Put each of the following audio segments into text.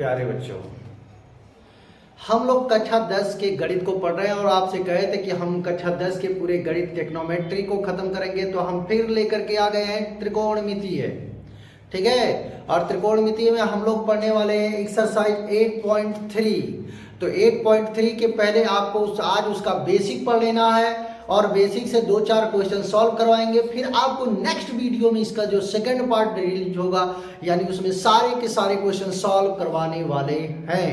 प्यारे बच्चों, हम लोग कक्षा 10 के गणित को पढ़ रहे हैं और आपसे कहे थे कि हम कक्षा 10 के पूरे गणित ट्रिग्नोमेट्री को खत्म करेंगे, तो हम फिर लेकर के आ गए हैं त्रिकोणमितीय। ठीक है, और त्रिकोणमितीय में हम लोग पढ़ने वाले हैं एक्सरसाइज 8.3। तो 8.3 के पहले आपको आज उसका बेसिक पढ़ लेना है और बेसिक से 2-4 क्वेश्चन सॉल्व करवाएंगे। फिर आपको नेक्स्ट वीडियो में इसका जो सेकंड पार्ट रिलीज होगा, यानी उसमें सारे के सारे क्वेश्चन सॉल्व करवाने वाले हैं।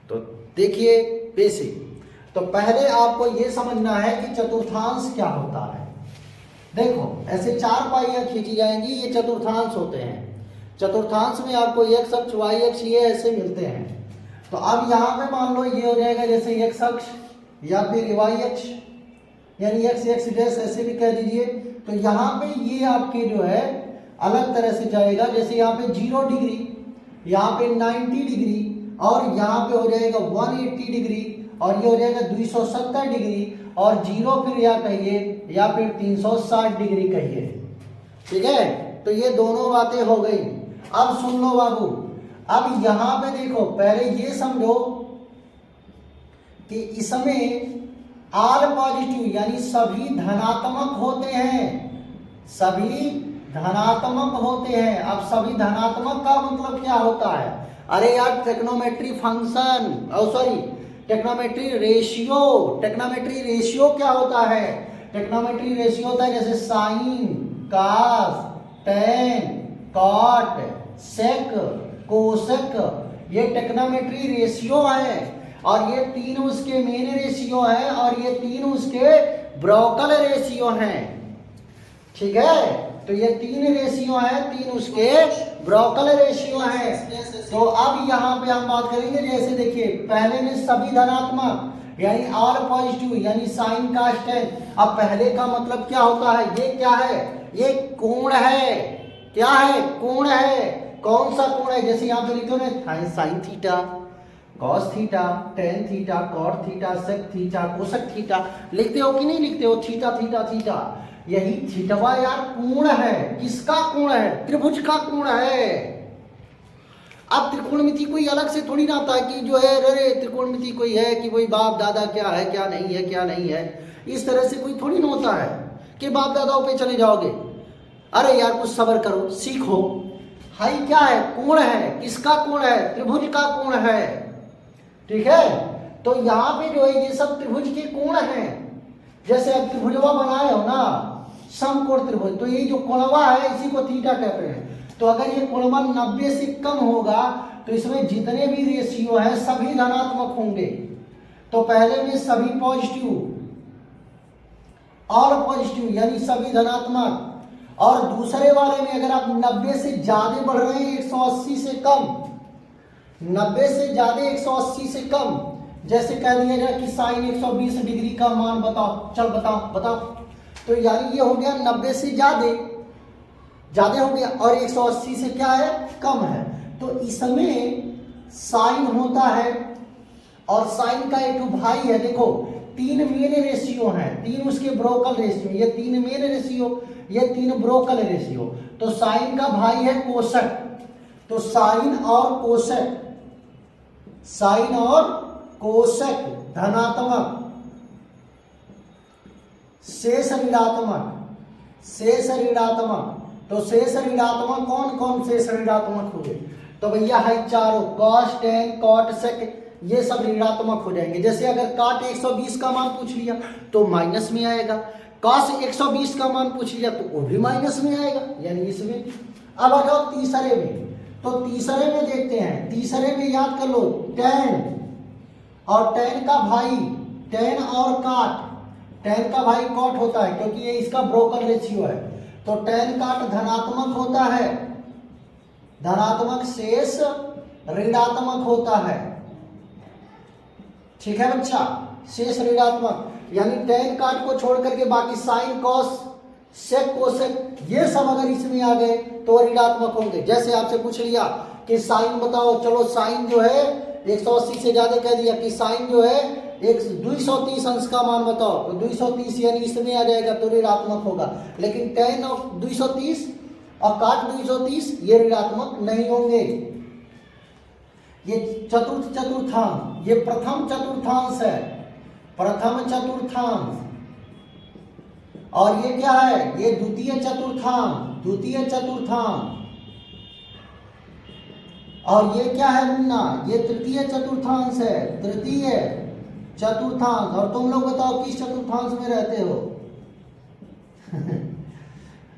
तो देखिए बेसिक, तो पहले आपको ये समझना है कि चतुर्थांश क्या होता है। देखो ऐसे 4 पाइयां खींची जाएंगी, ये चतुर्थांश होते हैं। चतुर्थांश में आपको x अक्ष y अक्ष ये ऐसे मिलते हैं। तो अब यहाँ पे मान लो ये हो जाएगा जैसे x अक्ष या फिर y अक्ष, यानी x डैश ऐसे भी कह दीजिए। तो यहाँ पे ये आपके जो है अलग तरह से जाएगा, जैसे यहाँ पे 0 डिग्री, यहाँ पे 90 डिग्री और यहाँ पे हो जाएगा 180 डिग्री और ये हो जाएगा 270 डिग्री और 0 फिर या कहिए या फिर 360 डिग्री कहिए। ठीक है, तो ये दोनों बातें हो गई। अब सुन लो बाबू, अब यहाँ पे देखो, पहले ये समझो कि इसमें ऑल पॉजिटिव यानी सभी धनात्मक होते हैं, सभी धनात्मक होते हैं। अब सभी धनात्मक का मतलब क्या होता है? अरे यार trigonometry function, sorry trigonometry ratio. Trigonometry ratio क्या होता है? ट्रिग्नोमेट्री रेशियो होता है जैसे साइन, कॉस, टेन, कॉट, सेक, कोसेक, ये ट्रिग्नोमेट्री रेशियो है और ये 3 उसके मेन रेशियो हैं और ये 3 उसके ब्रोकल रेशियो हैं। ठीक है, तो ये 3 रेशियो हैं, 3 उसके ब्रोकल रेशियो हैं। तो अब यहाँ पे हम बात करेंगे, जैसे देखिए पहले में सभी धनात्मक यानी ऑल पॉजिटिव यानी साइन का टेन। अब पहले का मतलब क्या होता है? ये क्या है? ये कोण है। क्या है? कोण है। कौन सा कोण है? जैसे यहाँ पे लिखो ना, sine theta, cos theta, tan theta, cot theta, sec theta, cosec theta, लिखते हो कि नहीं लिखते हो? थीटा थीटा थीटा, यही थीटवा यार कोण है। किसका कोण है? त्रिभुज का कोण है। अब त्रिकोणमिति कोई अलग से थोड़ी ना आता है कि जो है अरे त्रिकोणमिति कोई है कि कोई बाप दादा क्या है क्या नहीं है क्या नहीं है, इस तरह से कोई थोड़ी ना होता है कि बाप दादाओं पे चले जाओगे। अरे यार कुछ सब्र करो, सीखो। हाई क्या है? कोण है। किसका कोण है? त्रिभुज का कोण है। ठीक है, तो यहाँ पे जो है ये सब त्रिभुज के कोण हैं। जैसे अब त्रिभुजवा बनाए हो ना, समकोण त्रिभुज, तो ये जो कोणवा है इसी को थीटा कहते हैं। तो अगर ये कोणवा 90 से कम होगा तो इसमें जितने भी रेशियो हैं सभी धनात्मक होंगे। तो पहले में सभी पॉजिटिव, ऑल पॉजिटिव यानी सभी धनात्मक, और दूसरे वाले में अगर आप 90 से ज्यादा बढ़ रहे हैं 180 से कम, 90 से ज्यादा 180 से कम, जैसे कह दिया जाए कि साइन 120 डिग्री का मान बताओ, चल बताओ बताओ, तो यानी ये हो गया 90 से ज्यादा हो गया और 180 से क्या है? कम है। तो इसमें साइन होता है और साइन का एक भाई है। देखो 3 मेन रेशियो हैं, 3 उसके ब्रोकल रेशियो, ये 3 मेन रेशियो, ये 3 ब्रोकल रेशियो। तो साइन का भाई है कोसेक। तो साइन और कोसेक, साइन और कोसेक धनात्मक, शेष ऋणात्मक, शेष ऋणात्मक। तो शेष ऋणात्मक कौन कौन शेष ऋणात्मक हुए? तो भैया है चारों, कॉस, टेन, कॉट, सेक, ये सब ऋणात्मक हो जाएंगे। जैसे अगर काट 120 का मान पूछ लिया तो माइनस में आएगा, कॉस 120 का मान पूछ लिया तो वो भी माइनस में आएगा, यानी इसमें। अब आ जाओ तीसरे में, तो तीसरे में देखते हैं। तीसरे में याद कर लो, टेन और टेन का भाई, टेन और काट, टेन का भाई कॉट होता है क्योंकि ये इसका ब्रोकल रेशियो है। तो टेन काट धनात्मक होता है, धनात्मक शेष ऋणात्मक होता है। ठीक है बच्चा, शेष ऋणात्मक यानी टेन काट को छोड़ करके बाकी साइन, कॉस, सेक, कोसेक ये सब अगर इसमें आ गए तो ऋणात्मक होंगे। जैसे आपसे पूछ लिया कि साइन बताओ, चलो साइन जो है 180 से ज्यादा कह दिया कि साइन जो है 230 अंश का मान बताओ, तो 230 यानी इसमें आ जाएगा तो ऋणात्मक होगा। लेकिन टेन और 230 और काट 230 ये ऋणात्मक नहीं होंगे। ये चतुर्थ चतुर्थांश, ये प्रथम चतुर्थांश है, प्रथम चतुर्थांश। और ये क्या है, ये द्वितीय चतुर्थांश, द्वितीय चतुर्थांश। और ये क्या है मुन्ना, ये तृतीय चतुर्थांश है, तृतीय चतुर्थांश। और तुम लोग बताओ किस चतुर्थांश में रहते हो?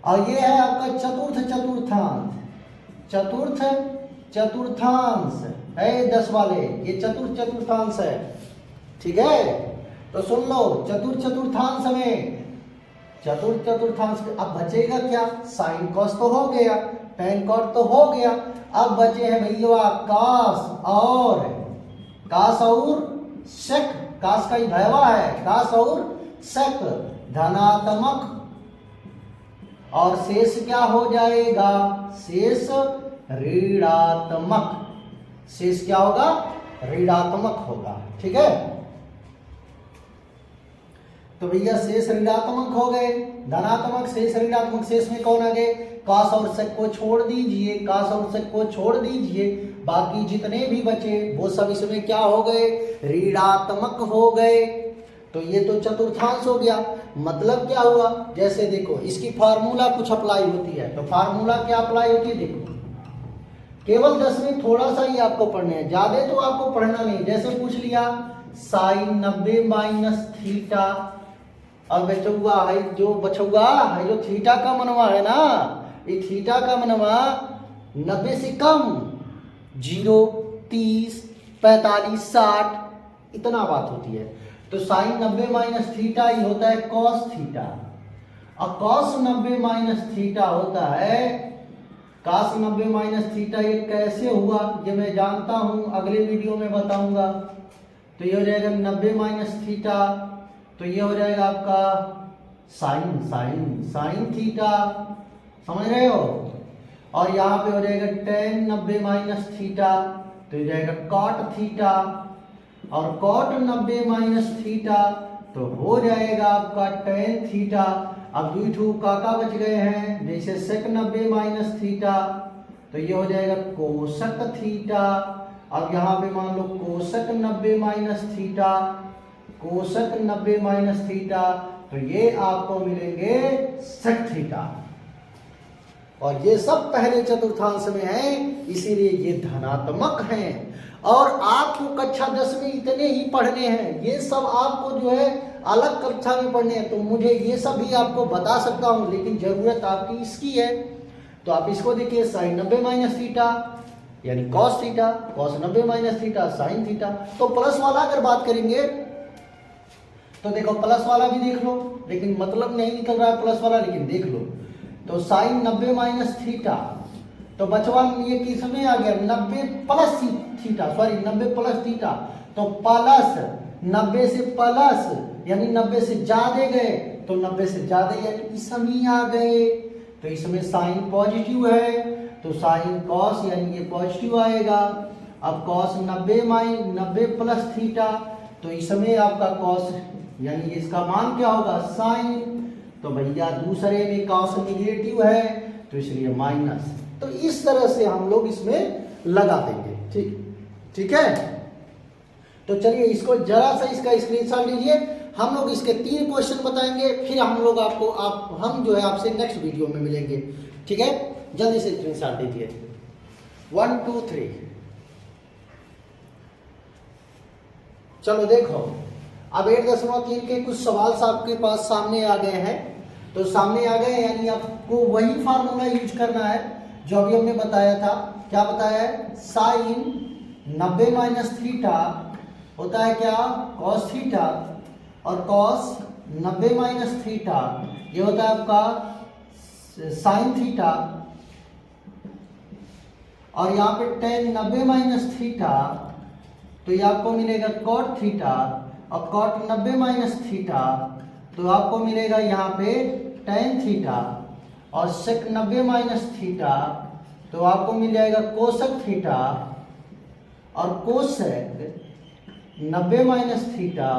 और ये है आपका चतुर्थ चतुर्थांश, चतुर्थ चतुर्थांश है 10 वाले, ये चतुर्थ चतुर्थांश है। ठीक है, तो सुन लो, चतुर्थ चतुर्थांश में, चतुर्थ चतुर्थांश अब बचेगा क्या, साइन कॉस तो हो गया, टेन कॉट तो हो गया, अब बचे हैं भैया कास और सेक। कास का ही भैया है, कास और सेक धनात्मक। और शेष क्या हो जाएगा, शेष ऋणात्मक, शेष क्या होगा, ऋणात्मक होगा। ठीक है, तो भैया शेष ऋणात्मक हो गए, धनात्मक शेष ऋणात्मक। शेष में कौन आ गए, कास और सेक को छोड़ दीजिए, कास और सेक को छोड़ दीजिए, बाकी जितने भी बचे वो सब इसमें क्या हो गए, ऋणात्मक हो गए। तो ये तो चतुर्थांश हो गया। मतलब क्या हुआ, जैसे देखो इसकी फार्मूला कुछ अप्लाई होती है, तो फार्मूला क्या अप्लाई होती है, देखो केवल 10 में थोड़ा सा ही आपको पढ़ना है, ज्यादा तो आपको पढ़ना नहीं। जैसे पूछ लिया साइन 90 माइनस थीटा, और बचुआ है जो बचुआ है जो थीटा का मनवा है ना, ये थीटा का मनवा 90 से कम, 0, 30, 45, 60 इतना बात होती है। तो साइन 90 माइनस थीटा ही होता है कॉस थीटा, और कॉस 90 माइनस थीटा होता है, कॉस 90 माइनस थीटा ये कैसे हुआ ये मैं जानता हूं, अगले वीडियो में बताऊंगा। तो ये हो जाएगा 90 माइनस थीटा, तो ये हो जाएगा आपका साइन साइन साइन थीटा, समझ रहे हो। और यहाँ पे हो जाएगा टेन 90 माइनस थीटा, तो ये जाएगा कॉट थीटा, और कॉट 90 माइनस थीटा तो हो जाएगा आपका टेन थीटा। अब दुई ठू काका बच गए हैं, जैसे सेक 90 माइनस थीटा, तो ये हो जाएगा कोसक थीटा। अब यहाँ पे मान लो कोसक 90 माइनस थीटा, कोसक 90 माइनस थीटा, तो ये आपको मिलेंगे सेक थीटा। और ये सब पहले चतुर्थांश में है, इसीलिए ये धनात्मक हैं। और आपको कक्षा 10 में इतने ही पढ़ने हैं, ये सब आपको जो है अलग कक्षा में पढ़ने हैं। तो मुझे ये सब भी आपको बता सकता हूँ, लेकिन जरूरत आपकी इसकी है। तो आप इसको देखिए, साइन 90 माइनस थीटा यानी cos theta, cos 90 minus theta sine theta. तो प्लस वाला अगर बात करेंगे तो देखो प्लस वाला भी देख लो, लेकिन मतलब नहीं निकल रहा है प्लस वाला, लेकिन देख लो। तो साइन 90 माइनस थीटा, तो बचवा ये किस में आ गया, 90 plus theta, sorry 90 plus theta, तो प्लस 90 से प्लस यानी 90 से ज्यादा गए, तो 90 से ज्यादा यानी इसमें आ गए। तो इसमें साइन पॉजिटिव है, तो साइन कॉस यानी ये पॉजिटिव आएगा। अब कॉस 90 प्लस थीटा, तो इसमें आपका कॉस यानी इसका मान क्या होगा, साइन। तो भैया दूसरे में कॉस निगेटिव है, तो इसलिए माइनस। तो इस तरह से हम लोग इसमें लगा देंगे। ठीक है। तो चलिए इसको जरा सा इसका स्क्रीनशॉट लीजिए, हम लोग इसके 3 क्वेश्चन बताएंगे, फिर हम लोग हम जो है आपसे नेक्स्ट वीडियो में मिलेंगे। ठीक है, जल्दी से स्क्रीनशॉट दीजिए। 1 2 3। चलो देखो, अब 8.3 के कुछ सवाल आपके पास सामने आ गए हैं। तो सामने आ गए यानी आपको वही फार्मूला यूज करना है जो अभी हमने बताया था। क्या बताया है, साइन 90 माइनस थीटा होता है क्या, कॉस थीटा, और कॉस 90 माइनस थीटा ये होता है आपका साइन थीटा। और यहाँ पे टेन 90 माइनस थीटा, तो ये आपको मिलेगा कॉट थीटा, और कॉट 90 माइनस थीटा तो आपको मिलेगा यहाँ पे टेन थीटा, और सेक 90 माइनस थीटा तो आपको मिल जाएगा कोसक थीटा, और कोसेक 90 माइनस थीटा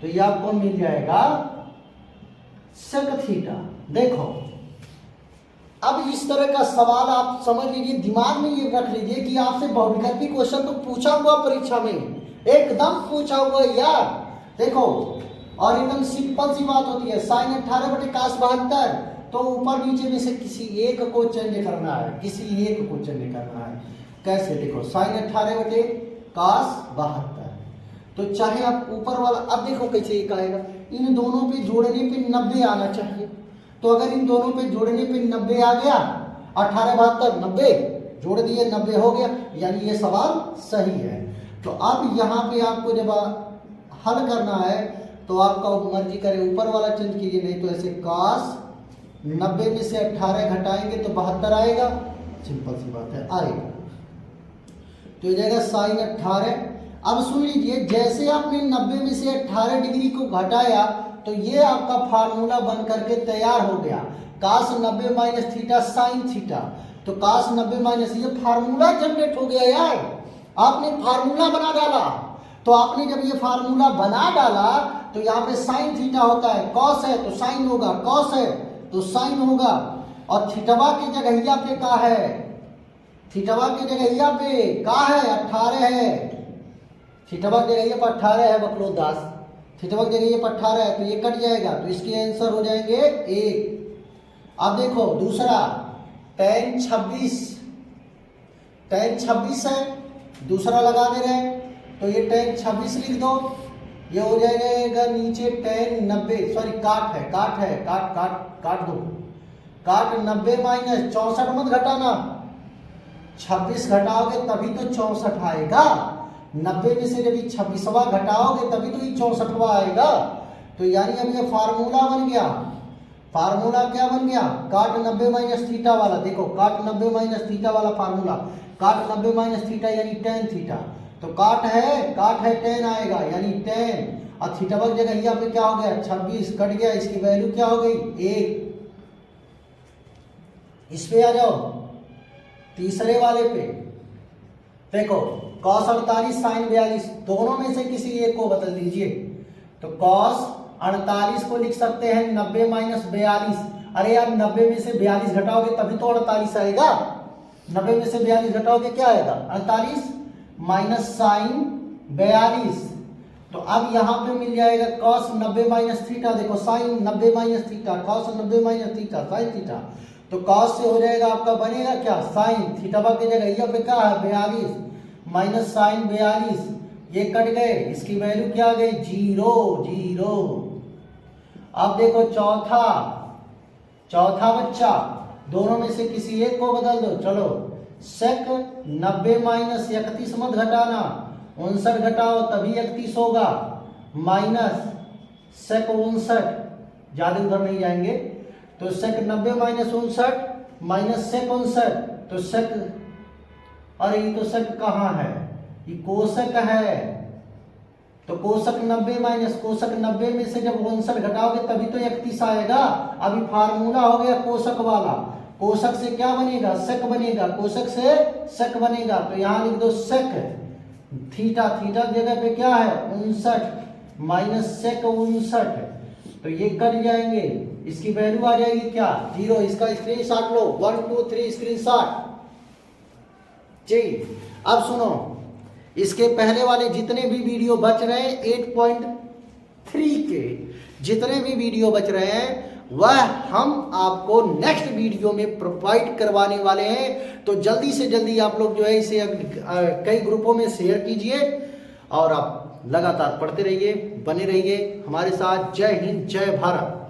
तो ये आपको मिल जाएगा सेक थीटा। देखो अब इस तरह का सवाल आप समझ लीजिए, दिमाग में ये रख लीजिए कि आपसे बहुविकल्पी क्वेश्चन तो पूछा हुआ परीक्षा में, एकदम पूछा हुआ यार। देखो, और एकदम सिंपल सी बात होती है, साइन 18 बटे cos 72, तो ऊपर नीचे में से किसी एक को चेंज करना है, किसी एक को चेंज करना है। कैसे? देखो, साइन 18 बटे cos 72, तो चाहे आप ऊपर वाला, अब देखो कैसे एक आएगा, इन दोनों पे जोड़ने पे 90 आना चाहिए। तो अगर इन दोनों पे जोड़ने पे 90 आ गया, 18 72 90 जोड़ दिए, 90 हो गया, यानी ये सवाल सही है। तो अब यहाँ पे आपको जब हल करना है तो आपका मर्जी करे ऊपर वाला चेंज कीजिए, नहीं तो ऐसे cos 90 में से 18 घटाएंगे तो 72 आएगा, सिंपल सी बात है, आएगा। तो ये जाएगा साइन 18। अब सुन लीजिए, जैसे आपने 90 में से 18 डिग्री को घटाया तो ये आपका फार्मूला बन करके तैयार हो गया, cos 90 minus theta sine theta. तो cos 90 माइनस, ये फार्मूला जनरेट हो गया यार, आपने फार्मूला बना डाला। तो आपने जब ये फार्मूला बना डाला तो यहाँ पे साइन थीटा होता है, कॉस है तो साइन होगा, कॉस है तो साइन होगा, और थीटवा की जगहिया पे का है, थीटवा की जगहिया पे का है 18 है, थीटवा की जगहिया पर 18 है बकलो दास, थीटवा की जगहिया पर 18 है, तो ये कट जाएगा, तो इसके आंसर हो जाएंगे 1। अब देखो दूसरा, tan 26 है, दूसरा लगा दे रहे हैं, तो ये tan 26 लिख दो, ये हो जाएगा नीचे tan 90, सॉरी काट है, काट दो, काट 90 माइनस 64 मत घटाना, 26 घटाओगे तभी तो 64 आएगा, 90 में से जब 26वां घटाओगे तभी तो ये 64वां आएगा। तो यानी अब ये फार्मूला बन गया, फार्मूला क्या बन गया, काट 90 माइनस थीटा वाला। देखो काट 90 माइनस थीटा वाला फार्मूला, काट 90 माइनस थीटा यानी tan थीटा, तो काट है tan आएगा, यानी tan, और थीटा की जगह यहाँ पे क्या हो गया 26 कट गया, इसकी वैल्यू क्या हो गई 1। इस पे आ जाओ तीसरे वाले पे, देखो cos 48 sin 42, दोनों में से किसी एक को बदल दीजिए। तो cos 48 को लिख सकते हैं 90 माइनस 42, अरे यार 90 में से 42 घटाओगे तभी तो 48 आएगा, 90 में से 42 घटाओगे क्या आएगा 48 माइनस साइन 42। तो अब यहाँ पे मिल जाएगा cos 90 माइनस थीटा, देखो sine 90 minus theta, cos 90 minus theta sine theta, तो cos से हो जाएगा आपका बनेगा क्या साइन, थीटा की जगह यहाँ पे क्या है 42 माइनस साइन 42, ये कट गए, इसकी वैल्यू क्या आ गई 0। अब देखो चौथा बच्चा, दोनों में से किसी एक को बदल दो, चलो sec 90 माइनस 31 मत घटाना, 59 घटाओ तभी 31 होगा, माइनस sec 59, ज्यादा उधर नहीं जाएंगे, तो sec 90 माइनस 59 माइनस sec 59, तो sec, अरे ये तो sec कहाँ है, ये कोसक है, तो कोसक 90 माइनस कोसक 90 में से जब 59 घटाओगे तभी तो 31 आएगा। अभी फार्मूला हो गया कोसक वाला, कोसक से क्या बनेगा सेक बनेगा, कोसक से सेक बनेगा, तो यहाँ लिख दो सेक थीटा, थीटा जगह पे क्या है 59 माइनस सेक 59, तो ये कट जाएंगे, इसकी वैल्यू आ जाएगी क्या 0। इसका स्क्रीनशॉट लो, 1 2 3 स्क्रीनशॉट जी। अब सुनो, इसके पहले वाले जितने भी वीडियो बच रहे हैं 8.3 के जितने भी वीडियो बच रहे हैं वह हम आपको नेक्स्ट वीडियो में प्रोवाइड करवाने वाले हैं। तो जल्दी से जल्दी आप लोग जो है इसे कई ग्रुपों में शेयर कीजिए और आप लगातार पढ़ते रहिए, बने रहिए हमारे साथ। जय हिंद, जय भारत।